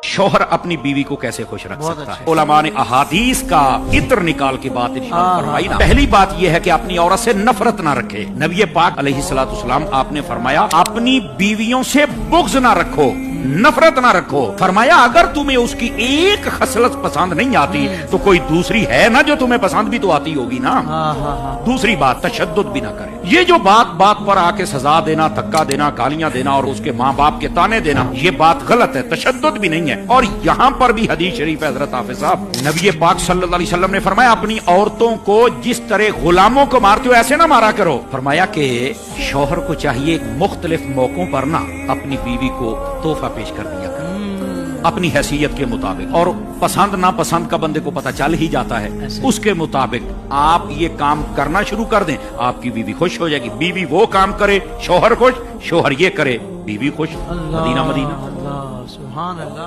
शोहर अपनी बीवी को कैसे खुश रख सकता है। अच्छा। उलमा ने अहादीस का इत्र निकाल के बात इरशाद फरमाई ना। पहली बात यह है कि अपनी औरत से नफरत ना रखे। नबी पाक अलैहिस्सलाम आपने फरमाया अपनी बीवियों से बुग़्ज़ ना रखो, नफरत ना रखो। फरमाया अगर तुम्हें उसकी एक खसलत पसंद नहीं आती तो कोई दूसरी है ना जो तुम्हें पसंद भी तो आती होगी ना। दूसरी बात तशद्दुद भी ना करे। ये जो बात बात पर आके सजा देना, धक्का देना, गालियां देना और उसके माँ बाप के ताने देना, ये बात गलत है, तशद्दुद भी नहीं है। और यहाँ पर भी हदीस शरीफ है हज़रत हाफिज़ साहब, नबी पाक सल्लल्लाहु अलैहि वसल्लम ने फरमाया अपनी औरतों को जिस तरह गुलामों को मारते हो ऐसे ना मारा करो। फरमाया कि शौहर को चाहिए मुख्तलिफ मौकों पर ना अपनी बीवी को तोहफा पेश कर दिया कर अपनी हैसियत के मुताबिक, और पसंद ना पसंद का बंदे को पता चल ही जाता है। उसके मुताबिक आप ये काम करना शुरू कर दें, आपकी बीवी खुश हो जाएगी। बीवी वो काम करे शौहर खुश, शौहर ये करे बीवी खुश। Medina Medina. सुभान अल्लाह।